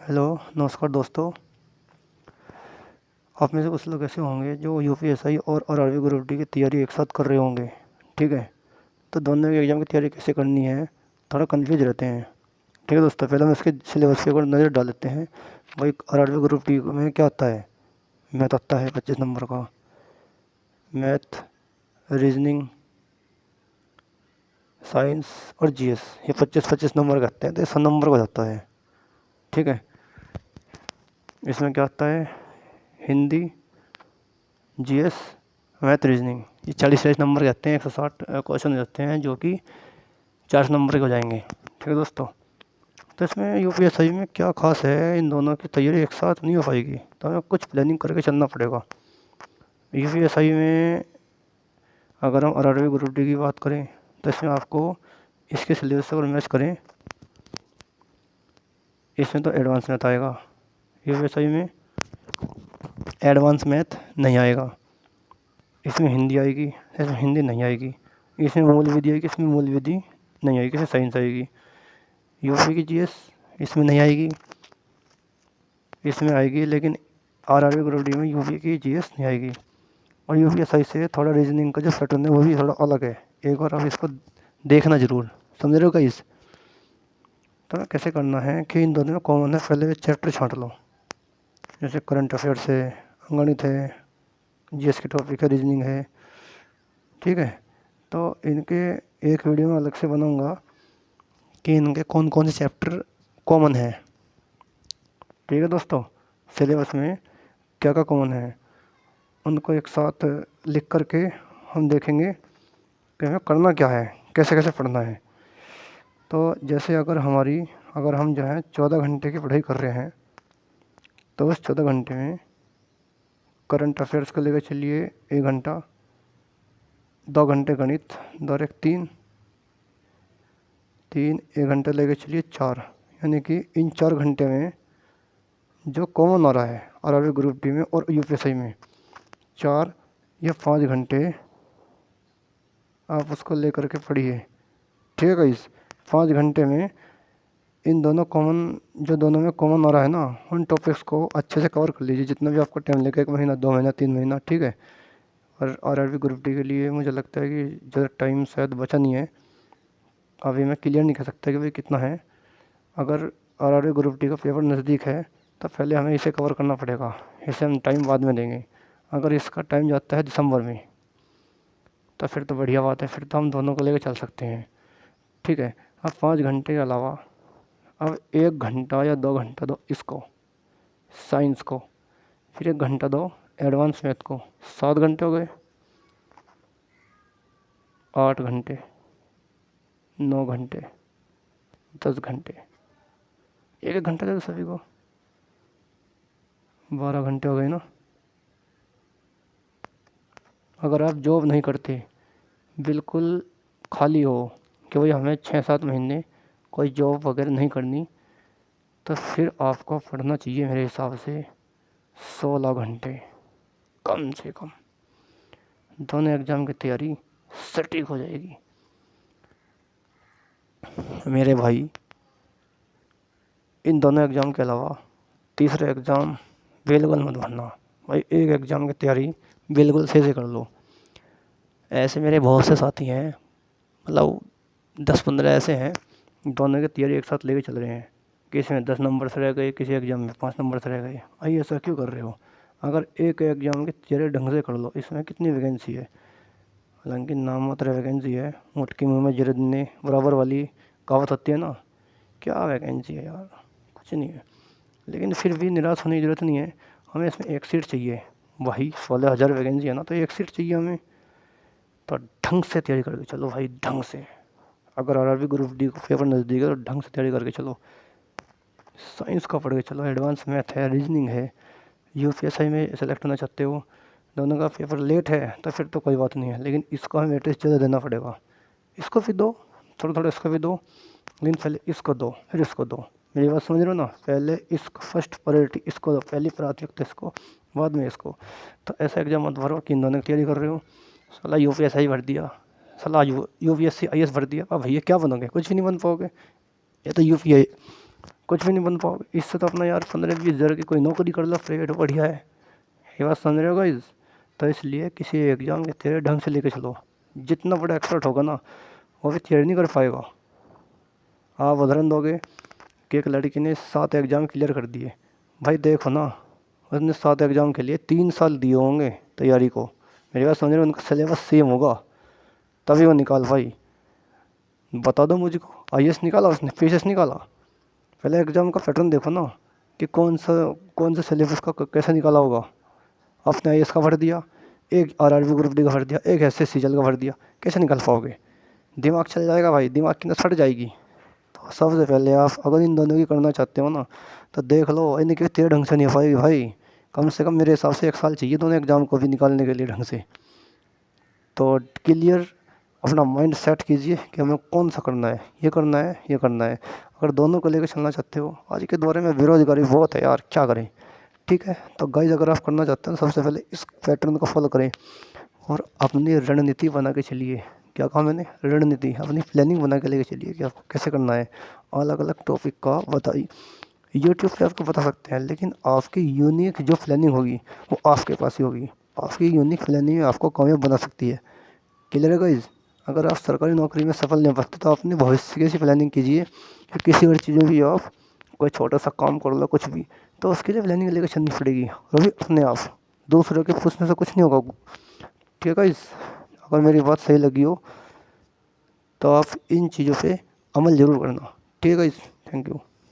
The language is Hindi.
हेलो, नमस्कार दोस्तों। आप में से कुछ लोग ऐसे होंगे जो यूपीएसआई और आरआरबी ग्रुप डी की तैयारी एक साथ कर रहे होंगे। ठीक है, तो दोनों के एग्ज़ाम की तैयारी कैसे करनी है, थोड़ा कन्फ्यूज रहते हैं। ठीक है दोस्तों, पहले हम इसके सिलेबस के ऊपर नज़र डाल लेते हैं। भाई आरआरबी ग्रुप डी में क्या आता है। मैथ आता है 25 नंबर का। मैथ, रीजनिंग, साइंस और जीएस, ये 25-25 नंबर के आते हैं, तो ये 100 नंबर का जाता है। ठीक है, इसमें क्या आता है, हिंदी, जीएस, मैथ, रीजनिंग, ये 40-40 नंबर के आते हैं। 160 क्वेश्चन हो जाते हैं, जो कि 400 नंबर के हो जाएंगे। ठीक है दोस्तों, तो इसमें यूपीएससी में क्या खास है, इन दोनों की तैयारी एक साथ नहीं हो पाएगी, तो हमें कुछ प्लानिंग करके चलना पड़ेगा। यूपीएससी में अगर हम आरआरबी ग्रुप डी की बात करें, तो इसमें आपको इसके सिलेबस से अगर मैच करें, इसमें तो एडवांस मैथ आएगा। यूपीएससी में एडवांस मैथ नहीं आएगा। इसमें हिंदी आएगी, इसमें हिंदी नहीं आएगी। इसमें मूल विधि आएगी, इसमें मूल विधि नहीं आएगी, इसमें साइंस आएगी। यूपी की जीएस इसमें नहीं आएगी, इसमें आएगी, लेकिन आरआरबी ग्रुप डी में यूपी की जीएस नहीं आएगी। और यूपीएसआई से थोड़ा रीजनिंग का जो पैटर्न है वो भी थोड़ा अलग है। एक बार आप इसको देखना ज़रूर, समझ रहे हो गाइस। तो कैसे करना है कि इन दोनों में कॉमन है, पहले चैप्टर छांट लो। जैसे करंट अफेयर्स है, गणित है, जीएस के टॉपिक है, रीजनिंग है। ठीक है, तो इनके एक वीडियो में अलग से बनाऊंगा कि इनके कौन कौन से चैप्टर कॉमन है। ठीक है दोस्तों, सिलेबस में क्या क्या कॉमन है, उनको एक साथ लिख करके हम देखेंगे कि हमें करना क्या है, कैसे कैसे पढ़ना है। तो जैसे अगर हम जो है 14 घंटे की पढ़ाई कर रहे हैं, तो उस 14 घंटे में करंट अफेयर्स को लेकर चलिए 1 घंटा, 2 घंटे गणित, 2 और 1 3, 1 घंटे लेकर चलिए 4, यानी कि इन 4 घंटे में जो कॉमन आ रहा है आरआरबी ग्रुप डी में और यूपीएससी में, 4 या 5 घंटे आप उसको लेकर के पढ़िए। ठीक है गाइस, 5 घंटे में इन दोनों दोनों में कॉमन आ रहा है ना, उन टॉपिक्स को अच्छे से कवर कर लीजिए, जितना भी आपको टाइम लगेगा, 1 महीना, 2 महीना, 3 महीना। ठीक है, और आरआरबी ग्रुप डी के लिए मुझे लगता है कि ज़्यादा टाइम शायद बचा नहीं है। अभी मैं क्लियर नहीं कह सकता कि भाई कितना है। अगर आरआरबी ग्रुप डी का पेपर नज़दीक है तो पहले हमें इसे कवर करना पड़ेगा, इसे हम टाइम बाद में देंगे। अगर इसका टाइम जाता है दिसंबर में, तो फिर तो बढ़िया बात है, फिर तो हम दोनों को लेकर चल सकते हैं। ठीक है, अब 5 घंटे के अलावा अब 1 घंटा या 2 घंटा दो इसको, साइंस को, फिर 1 घंटा दो एडवांस मैथ को। 7 घंटे हो गए, 8 घंटे, 9 घंटे, 10 घंटे, 1 घंटा दे दो सभी को, 12 घंटे हो गए ना। अगर आप जॉब नहीं करते, बिल्कुल खाली हो कि भाई हमें 6-7 महीने कोई जॉब वगैरह नहीं करनी, तो फिर आपको पढ़ना चाहिए मेरे हिसाब से 16 घंटे कम से कम। दोनों एग्ज़ाम की तैयारी सटीक हो जाएगी मेरे भाई। इन दोनों एग्ज़ाम के अलावा तीसरा एग्ज़ाम बिल्कुल मत भरना भाई, एक एग्ज़ाम की तैयारी बिल्कुल सही से कर लो। ऐसे मेरे बहुत से साथी हैं, मतलब 10-15 ऐसे हैं, दोनों की तैयारी एक साथ लेके चल रहे हैं। किसी में 10 नंबर से रह गए, किसी एग्ज़ाम में 5 नंबर से रह गए। भाई ऐसा क्यों कर रहे हो। अगर एक एग्ज़ाम की तैयारी ढंग से कर लो, इसमें कितनी वैकेंसी है, हालांकि नाम मात्र वैकेंसी है, मुट्ठी मुँह में जरद ने बराबर वाली कहावत होती है ना, क्या वैकेंसी है यार, कुछ नहीं है। लेकिन फिर भी निराश होने की ज़रूरत नहीं है, हमें इसमें एक सीट चाहिए। भाई 16,000 वैकेंसी है ना, तो एक सीट चाहिए हमें। तो ढंग से तैयारी करके चलो भाई, ढंग से। अगर आरआरबी ग्रुप डी को पेपर नज़दीक है तो ढंग से तैयारी करके चलो। साइंस का पढ़ के चलो, एडवांस मैथ है, रीजनिंग है। यूपीएससी में सेलेक्ट होना चाहते हो, दोनों का पेपर लेट है तो फिर तो कोई बात नहीं है, लेकिन इसको हमें वेटेज ज़्यादा देना पड़ेगा। इसको भी दो, थोड़ा थोड़ा इसको भी दो, लेकिन पहले इसको दो फिर इसको दो। मेरी बात समझ रहे हो ना, पहले इसको फर्स्ट प्रायोरिटी इसको दो, पहली प्राथमिकता इसको, बाद में इसको। तो ऐसा एग्जाम मत भरो कि इन दोनों की तैयारी कर रहे हो, साला यूपीएससी भर दिया, साला यूपीएससी आईएएस भर दिया, अब भैया क्या बनोगे, कुछ भी नहीं बन पाओगे। ये तो यूपीआई कुछ भी नहीं बन पाओगे। इससे तो अपना यार 15-20 हज़ार की कोई नौकरी कर लो, प्राइवेट बढ़िया है। ये बात समझ रहे हो गाइस? तो इसलिए किसी एग्ज़ाम के थियरी ढंग से लेके चलो। जितना बड़ा एक्सपर्ट होगा ना, वो भी थियरी नहीं कर पाएगा। आप उदाहरण दोगे कि एक लड़की ने 7 एग्ज़ाम क्लियर कर दिए। भाई देखो ना, उसने 7 एग्ज़ाम के लिए 3 साल दिए होंगे तैयारी को। मेरी बात समझ रहे हो? उनका सिलेबस सेम होगा तभी वो निकाल पाई। बता दो मुझको, आईएएस निकाला उसने, पीसीएस निकाला? पहले एग्ज़ाम का पैटर्न देखो ना कि कौन सा सिलेबस का कैसे निकाला होगा। आपने आईएएस का भर दिया, एक आरआरबी ग्रुप डी का भर दिया, एक एसएससी का भर दिया, कैसे निकाल पाओगे? दिमाग चल जाएगा भाई, दिमाग की नस फट जाएगी। तो सबसे पहले आप अगर इन दोनों की करना चाहते हो ना, तो देख लो इनकी तेरे ढंग से नहीं हो पाएगी भाई। कम से कम मेरे हिसाब से 1 साल चाहिए दोनों एग्ज़ाम को भी निकालने के लिए ढंग से। तो क्लियर अपना माइंड सेट कीजिए कि हमें कौन सा करना है, ये करना है, ये करना है। अगर दोनों को लेकर चलना चाहते हो, आज के दौर में बेरोजगारी बहुत है यार, क्या करें? ठीक है, तो गाइस अगर आप करना चाहते हैं तो सबसे पहले इस पैटर्न को फॉलो करें और अपनी रणनीति बना के चलिए। क्या कहा मैंने? रणनीति, अपनी प्लानिंग बना के लेके चलिए कि आपको कैसे करना है। अलग अलग टॉपिक का बताइए, यूट्यूब पे आपको बता सकते हैं, लेकिन आपकी यूनिक जो प्लानिंग होगी वो आपके पास ही होगी। आपकी यूनिक प्लानिंग आपको कामयाब बना सकती है। क्लियर है गाइस? अगर आप सरकारी नौकरी में सफल नहीं हो पाते तो अपने भविष्य की ऐसी प्लानिंग कीजिए कि किसी और चीज़ में भी आप कोई छोटा सा काम कर लो, कुछ भी, तो उसके लिए प्लानिंग लेकर चलनी पड़ेगी। वो भी अपने आप, दूसरों के पूछने से कुछ नहीं होगा। ठीक है गाइस? अगर मेरी बात सही लगी हो तो आप इन चीज़ों पे अमल ज़रूर करना। ठीक है गाइस? Thank you.